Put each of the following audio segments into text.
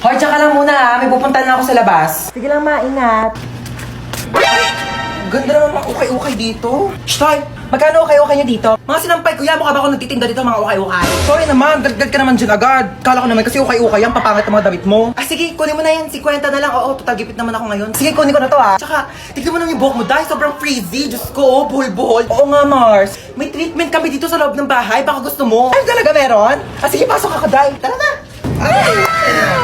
Hoy, tsaka lang muna ha. May pupuntahan na ako sa labas. Sige lang, maingat. Ganda naman mga ukay-ukay dito. Shtoy, magkano ukay-ukay nyo dito? Mga sinampay, kuya, mukha ba ako nagtitinda dito mga ukay-ukay? Sorry naman, dagdag ka naman dyan agad. Kala ko naman kasi ukay-ukay yan, papangit ang mga damit mo. Ah, sige, kunin mo na yan. 50 na lang. Oo, total gipit naman ako ngayon. Sige, kunin ko na to ha. Tsaka, tignan mo naman yung buhok mo dahil sobrang frizzy. Diyos ko, buhol-buhol. Oo nga, Mars. May treatment kami dito sa loob ng bahay. Baka gusto mo. Ay, talaga meron? Ah, sige, pasok ako, Day. Tara na.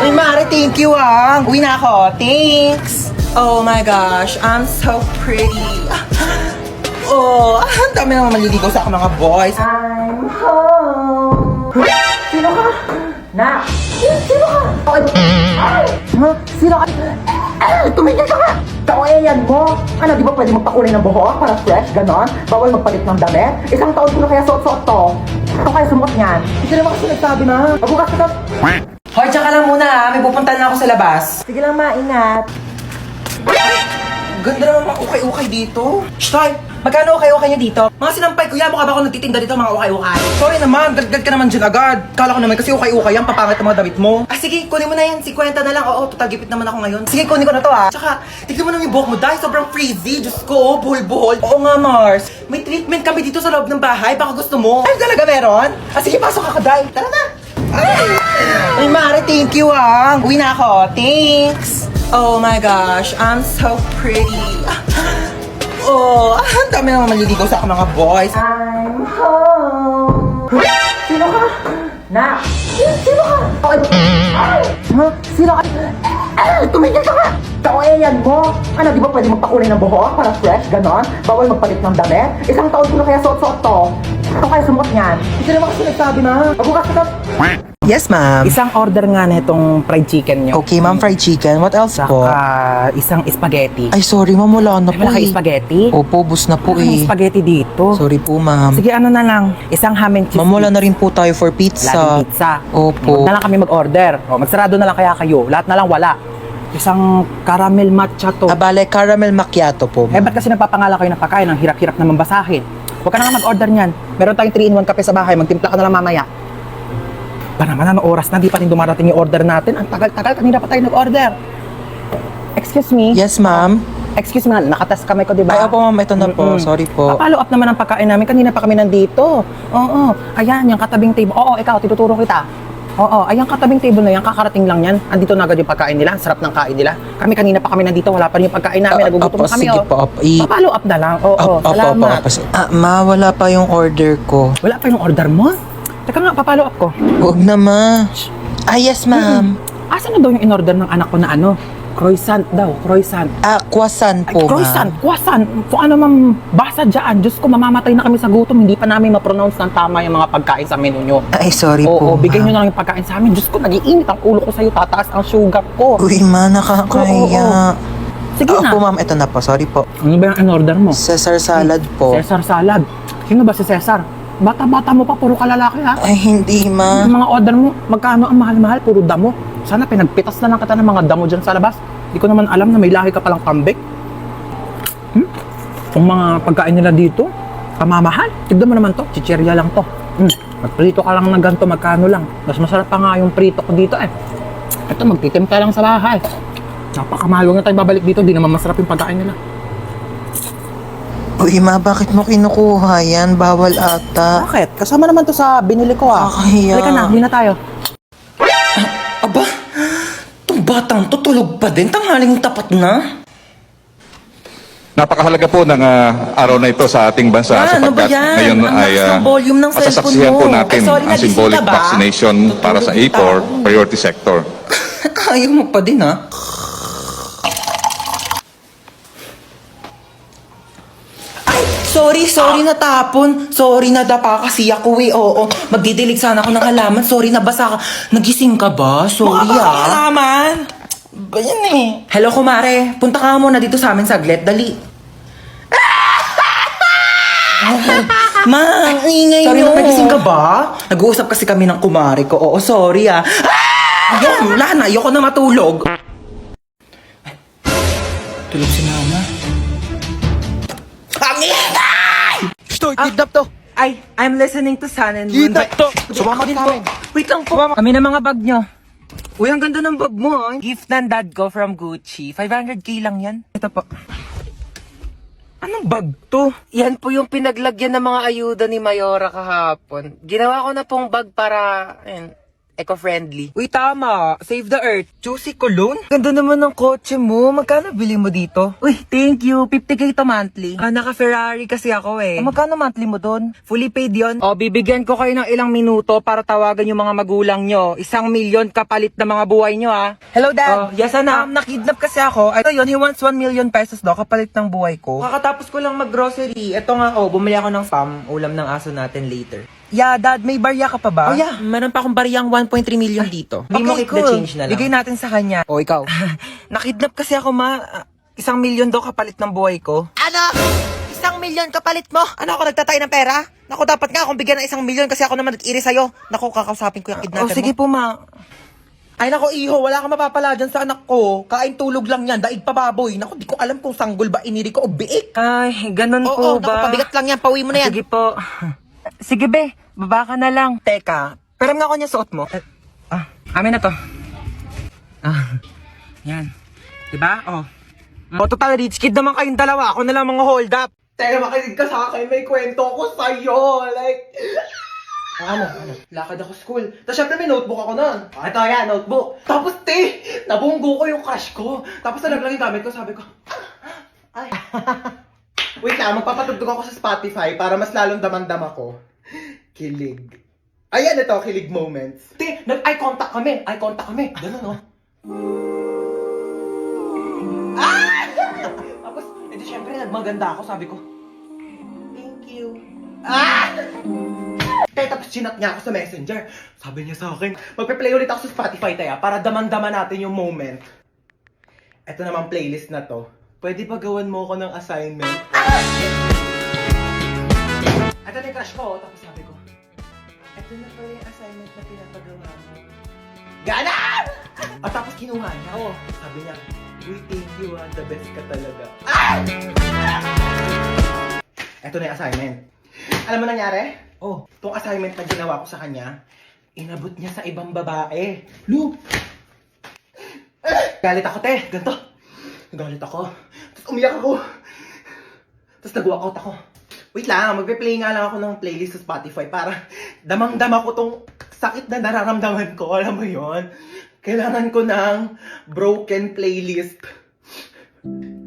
Ay, Mare, thank you ah. Uwi na ako. Thanks. Oh my gosh, I'm so pretty. Oh, ang dami naman maliligaw sa akin mga boys. I'm home. Sino ka? Na? Sino ka? Ay! Ha? Sino ka? Tumigil ka nga! Kawayan mo! Ano, di ba pwede magpakulay ng buhok para fresh, ganon? Bawal magpalit ng damit? Isang taon ko na kaya suot-suot to. Ito kaya sumot niyan. Hindi naman kasi nagsabi na. Mabukas ka. Hoy, tsaka lang muna ha. May pupuntahan na ako sa labas. Sige lang, maingat. Ganda naman mga ukay-ukay dito. Shtoy, magkano ukay-ukay nyo dito? Mga sinampay, kuya, mukha ba ako nagtitinda dito mga ukay-ukay? Sorry naman, dagdag ka naman dyan agad. Kala ko naman kasi ukay-ukay yan, papangit ang mga damit mo. Ah, sige, kunin mo na yan. 50 na lang. Oo, total gipit naman ako ngayon. Sige, kunin ko na to ha. Tsaka, tignan mo naman yung buhok mo dahil sobrang frizzy. Diyos ko, buhol-buhol. Oo nga, Mars. May treatment kami dito sa loob ng bahay. Baka gusto mo. Ay, talaga meron? Ah, sige, pasok ako, Day. Tara na. Ay, Mare, thank you ah. Uwi na ako. Thanks. Oh my gosh, I'm so pretty. Oh, ang dami naman maliligaw sa akin mga boys. I'm home. Sino ka? Na? Sino ka? Ay! Ha? Sino ka? Tumigil ka nga! Kawayan mo! Ano, di ba pwede magpakulay ng buhok para fresh, ganon? Bawal magpalit ng damit? Isang taon ko na kaya suot-suot to. Ito kaya sumot niyan. Hindi naman kasi nagsabi na. Mabukas ka. Yes, ma'am. Isang order nga na itong fried chicken nyo. Okay, ma'am, fried chicken. What else po? Saka isang spaghetti. Ay, sorry, ma'am, wala na po Wala kayo spaghetti? Opo, bus na po Wala kayong eh. spaghetti dito. Sorry po, ma'am. Sige, ano na lang. Isang ham and cheese. Ma'am, wala na rin po tayo for pizza. Laging pizza. Opo. Huwag na lang kami mag-order. O, magsarado na lang kaya kayo. Lahat na lang wala. Isang caramel matcha to. Abale, caramel macchiato po. Eh, ba't kasi nagpapangalan kayo ng pagkain? Ang hirap-hirap naman basahin. Huwag ka na nga mag-order niyan. Meron tayong 3-in-1 kape sa bahay. Magtimpla ka na lang mamaya. Ba naman, ano oras na? Di pa rin dumarating yung order natin. Ang tagal-tagal. Kanina pa tayo nag-order. Excuse me? Yes, ma'am. Excuse me, nakatas kamay ko, di ba? Ay, opo, ma'am. Ito na po. Sorry po. Follow up naman ang pagkain namin. Kanina pa kami nandito. Oo. Ayan, yung katabing table. Oo, ikaw, tinuturo kita. Oo, ayan katabing table na yan. Kakarating lang yan. Andito na agad yung pagkain nila. Ang sarap ng kain nila. Kami kanina pa kami nandito. Wala pa rin yung pagkain namin. Nagugutom Opo, na kami, sige po, opo. Follow up na lang. Oo, salamat. Ma, wala pa yung order ko. Wala pa yung order mo? Teka nga, papalo up ko. Huwag na, ma. Ah, yes, ma'am. Asan na daw yung in-order ng anak ko na ano? Croissant daw, croissant. Ah, croissant po, Croissant, ma'am. croissant. Kung ano mang basa dyan. Diyos ko, mamamatay na kami sa gutom. Hindi pa namin ma-pronounce ng tama yung mga pagkain sa menu nyo. Ay, sorry po, Oo, bigay ma'am. nyo na lang yung pagkain sa amin. Diyos ko, nag-iinit ang ulo ko sa'yo. Tataas ang sugar ko. Uy, ma, nakakaya. Sige na. Opo, ma'am. Ito na po. Sorry po. Ano ba yung in-order mo? Caesar salad po. Cesar salad. Sino ba si Cesar? Bata-bata mo pa, puro kalalaki ha. Ay, hindi, ma. Yung mga order mo, magkano ang mahal-mahal, puro damo. Sana pinagpitas na lang kita ng mga damo dyan sa labas. Hindi ko naman alam na may lahi ka palang kambing. Kung mga pagkain nila dito, pamamahal. Tignan mo naman to, chichirya lang to. Magprito ka lang ng ganito, magkano lang. Mas masarap pa nga yung prito ko dito eh. Ito, magtitimpla lang sa bahay. Napakamahal, huwag na tayo babalik dito, di naman masarap yung pagkain nila. Uy, ma, bakit mo kinukuha yan? Bawal ata. Bakit? Kasama naman to sa binili ko ah. Kakahiya. Halika na, hindi na tayo. Aba, itong batang to tulog pa din. Tanghaling tapat na. Napakahalaga po ng araw na ito sa ating bansa Ano ba sapagkat yan? ngayon Ang ay lakas ng volume ng cellphone masasaksihan mo. po natin Ay, sorry, ang nagising symbolic ka ba? vaccination para sa Tutulog A4 yung tao. priority sector. Ayaw mo pa din, ha? Ay, sorry natapon. Sorry nadapa kasi ako eh. Oo, magdidilig sana ako ng halaman. Sorry nabasa ka. Nagising ka ba? Sorry halaman? Ba yan eh? Hello, kumare. Punta ka muna dito sa amin saglit. Dali. Ma, ang ingay Sorry, nyo. nagising ka ba? Nag-uusap kasi kami ng kumare ko. Oo, sorry ah. Ayun, wala na. Ayoko na matulog. Ay, tulog si mama. Ang ingay! Stoy, kidnap to. Ay, I'm listening to Sun and Moon. Kidnap to. Sumama din Wait lang po. Sumama. Kami na mga bag nyo. Uy, ang ganda ng bag mo, ah. Gift ng dad ko from Gucci. 500k lang yan. Ito po. Anong bag to? Yan po yung pinaglagyan ng mga ayuda ni Mayora kahapon. Ginawa ko na pong bag para, eco-friendly. Uy, tama. Save the earth. Juicy cologne? Ganda naman ng kotse mo. Magkano bili mo dito? Uy, thank you. 50k to monthly. Naka-Ferrari kasi ako eh. Magkano monthly mo dun? Fully paid yon. O, bibigyan ko kayo ng ilang minuto para tawagan yung mga magulang nyo. 1,000,000 kapalit na mga buhay nyo, ha? Hello, Dad. Yes, anak. Nakidnap kasi ako. Ito yun, he wants 1,000,000 pesos daw kapalit ng buhay ko. Kakatapos ko lang mag-grocery. Ito nga, bumili ako ng spam. Ulam ng aso natin later. Yeah, Dad, may barya ka pa ba? Oh, yeah. Meron pa akong baryang 1.3 million dito. Hindi mo keep the change na lang. Bigay natin sa kanya. O, ikaw. Nakidnap kasi ako, ma. 1,000,000 daw kapalit ng buhay ko. Ano? 1,000,000 kapalit mo? Ano ako, nagtatay ng pera? Naku, dapat nga akong bigyan ng 1,000,000 kasi ako naman nag-iri sa'yo. Naku, kakausapin ko yung kidnapper mo. Sige po, ma. Ay, naku, iho, wala kang mapapala dyan sa anak ko. Kain tulog lang yan, daig pa baboy. Naku, di ko alam kung sanggol ba iniri ko o biik. Ay, ganun po ba? Naku, pabigat lang yan. Pauwi mo na yan. Sige po. Sige, be. Baba ka na lang. Teka, pero nga ako niya suot mo. Amin na to. Yan. Diba? Total rich kid naman kayong dalawa. Ako na lang mga hold up. Teka, makinig ka sa akin. May kwento ko sa'yo. Like... Ano? Lakad ako school. Tapos syempre may notebook ako nun. Ito yan, notebook. Tapos nabunggo ko yung crush ko. Tapos nalaglag yung gamit ko, sabi ko, ay. Wait lang, magpapatugtog ako sa Spotify para mas lalong damandam ako. Kilig. Ayan ito, kilig moments. Nag-eye contact kami. Eye contact kami. Ganun, Tapos, edi syempre, nagmaganda ako. Sabi ko, thank you. Tapos chinat niya ako sa messenger. Sabi niya sa akin, magpe-play ulit ako sa Spotify tayo para daman-daman natin yung moment. Ito naman playlist na to. Pwede pa gawan mo ako ng assignment. Ito na yung crush ko. Tapos sabi ko, ito na pala yung assignment na pinapagawa mo. Ganon! At tapos kinuha niya. Sabi niya, uy, thank you ha. The best ka talaga. Ito na yung assignment. Alam mo nangyari? Itong assignment na ginawa ko sa kanya, inabot niya sa ibang babae. Lu! Galit ako, te. Ganto. Galit ako. Tapos umiyak ako. Tapos nag-walkout ako. Wait lang, magpe-play nga lang ako ng playlist sa Spotify para damang-dama ko tong sakit na nararamdaman ko. Alam mo yon? Kailangan ko ng broken playlist.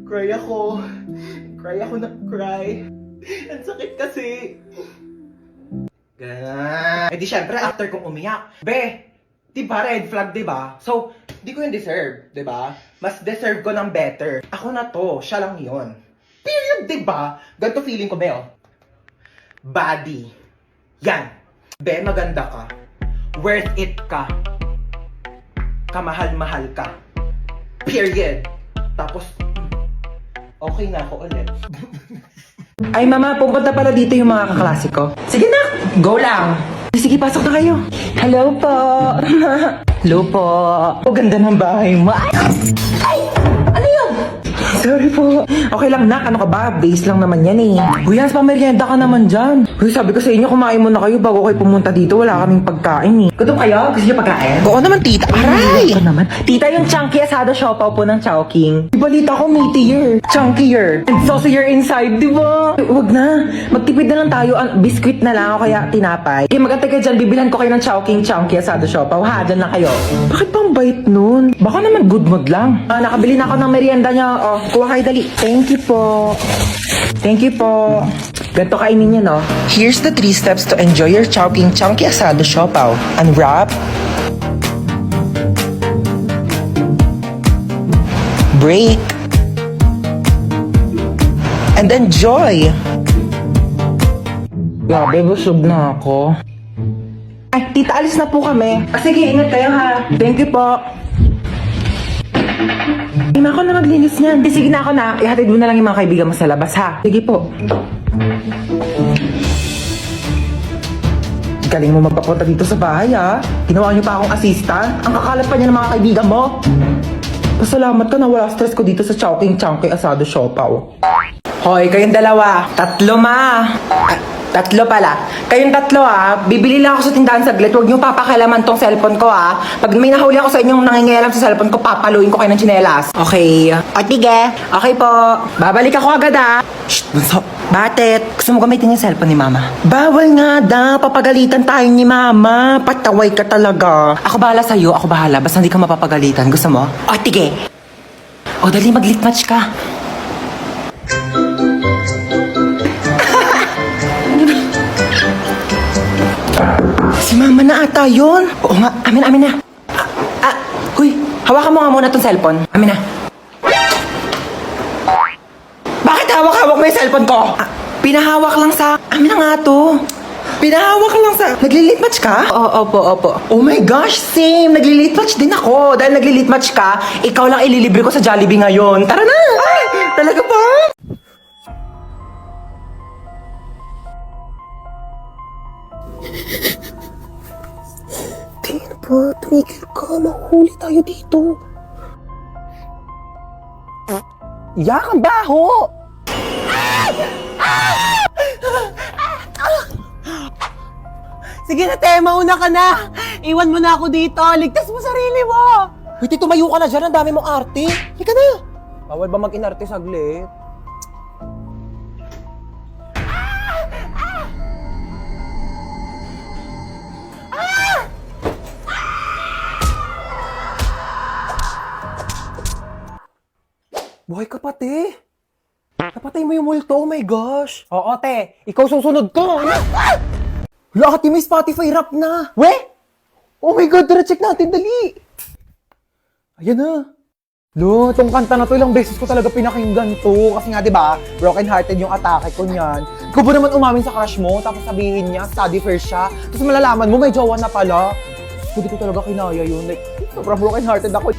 Cry ako. Cry ako na cry. Ang sakit kasi. Ganun. Eh di syempre, after kong umiyak, diba red flag, diba? So, di ko yung deserve, diba? Mas deserve ko ng better. Ako na to, siya lang yon. Period, diba? Ganito feeling ko, body. Yan. Maganda ka. Worth it ka. Kamahal-mahal ka. Period. Tapos, okay na ako ulit. Ay, mama, pupunta pala dito yung mga kaklase ko. Sige na, go lang. Sige, pasok na kayo. Hello po. Hello po. Ganda ng bahay mo. Ay! Ano yun? Sorry po. Okay lang, nak. Ano ka ba? Base lang naman yan eh. Uy, Hans, pamerienda ka naman dyan. Uy, sabi ko sa inyo, kumain muna kayo bago kayo pumunta dito. Wala kaming pagkain eh. Gutom kayo? Gusto niyo pagkain? Oo naman, tita. Aray! Ito naman. Tita, yung chunky asado siopaw po ng Chowking. Balita ko, meatier. Chunkier. And saucier inside, di ba? Wag na. Magtipid na lang tayo. Biscuit na lang o kaya tinapay. Okay, magantay ka dyan. Bibilhan ko kayo ng Chowking chunky asado siopaw. Ha, dyan lang kayo. Bakit pang bait nun? Baka naman good mood lang. Nakabili na ako ng merienda niya. Kuha kayo dali. Thank you po. Thank you po. Ganito kainin niyo, no? Here's the 3 steps to enjoy your Chowking chunky asado siopaw. Unwrap. Break. And enjoy! Grabe, busog na ako. Ay, tita, alis na po kami. Sige, ingat kayo ha. Thank you po. Ay, ako na maglinis niyan. Sige na ako na. Ihatid mo na lang yung mga kaibigan mo sa labas ha. Sige po. Galing mo magpapunta dito sa bahay ha. Ginawa niyo pa akong assistant. Ang kakalat pa niya ng mga kaibigan mo. Pasalamat ka na wala stress ko dito sa Chowking chunky asado siopaw. Hoy, kayong dalawa. 3, ma. Tatlo pala. Kayong tatlo bibili lang ako sa tindahan saglit. Huwag niyo papakailaman tong cellphone ko Pag may nahuli ako sa inyong nangingialam sa cellphone ko, papaluin ko kayo ng tsinelas. Okay. O, tige. Okay po. Babalik ako agad Shh, bunso. Bakit? Gusto mo gamitin yung cellphone ni mama? Bawal nga daw. Papagalitan tayo ni mama. Pataway ka talaga. Ako bahala sa'yo. Ako bahala. Basta hindi ka mapapagalitan. Gusto mo? O, tige. O, dali mag-lit match ka. Si mama na ata yun. Oo nga, amin na. Huy, hawakan mo nga muna tong cellphone. Amin na. Bakit hawak-hawak mo yung cellphone ko? Pinahawak lang sa... Amin na nga to. Pinahawak lang sa... Nagli-lit match ka? Oo, opo. Oh my gosh, same. Nagli-lit match din ako. Dahil nagli-lit match ka, ikaw lang ililibre ko sa Jollibee ngayon. Tara na! Ay, talaga ba? Tingnan ba? Tumigil ka. Mahuli tayo dito. Yak, ang baho! Sige na, te, mauna ka na. Iwan mo na ako dito. Ligtas mo sarili mo. Wait, tumayo ka na dyan. Ang dami mong arte. Halika na. Bawal ba mag-inarte saglit? Buhay ka pati. Napatay mo yung multo, oh my gosh. Oo, te. Ikaw susunod ko. Wala ka, may Spotify rap na. We? Oh my God, tara check natin, dali. Ayan na. Lo, itong kanta na to, ilang beses ko talaga pinakinggan to. Kasi nga, di ba, broken hearted yung atake ko niyan. Ikaw ba naman umamin sa crush mo, tapos sabihin niya, study first siya. Tapos malalaman mo, may jowa na pala. Hindi ko talaga kinaya yun. Like, sobrang broken hearted ako.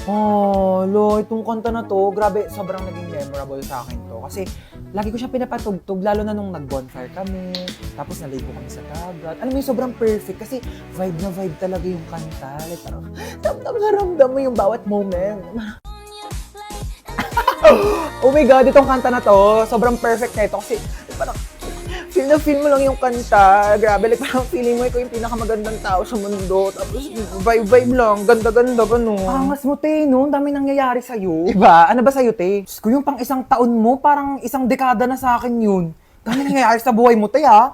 Oh, lo, itong kanta na to, grabe, sobrang naging memorable sa akin to. Kasi, lagi ko siya pinapatugtog, lalo na nung nag-bonfire kami, tapos naligo kami sa dagat. Alam mo yung sobrang perfect, kasi vibe na vibe talaga yung kanta. Like, parang, ramdam mo yung bawat moment. Oh my God, itong kanta na to, sobrang perfect na ito. Kasi, parang, feel na feel mo lang yung kanta. Grabe, like parang feeling mo ikaw yung pinakamagandang tao sa mundo. Tapos vibe lang, ganda-ganda, gano'n. Angas mo, te, no? Ang dami nangyayari sa'yo. Diba? Ano ba sa'yo, te? Diyos ko, yung pang isang taon mo, parang isang dekada na sa akin yun. Dami nangyayari sa buhay mo, te, ha?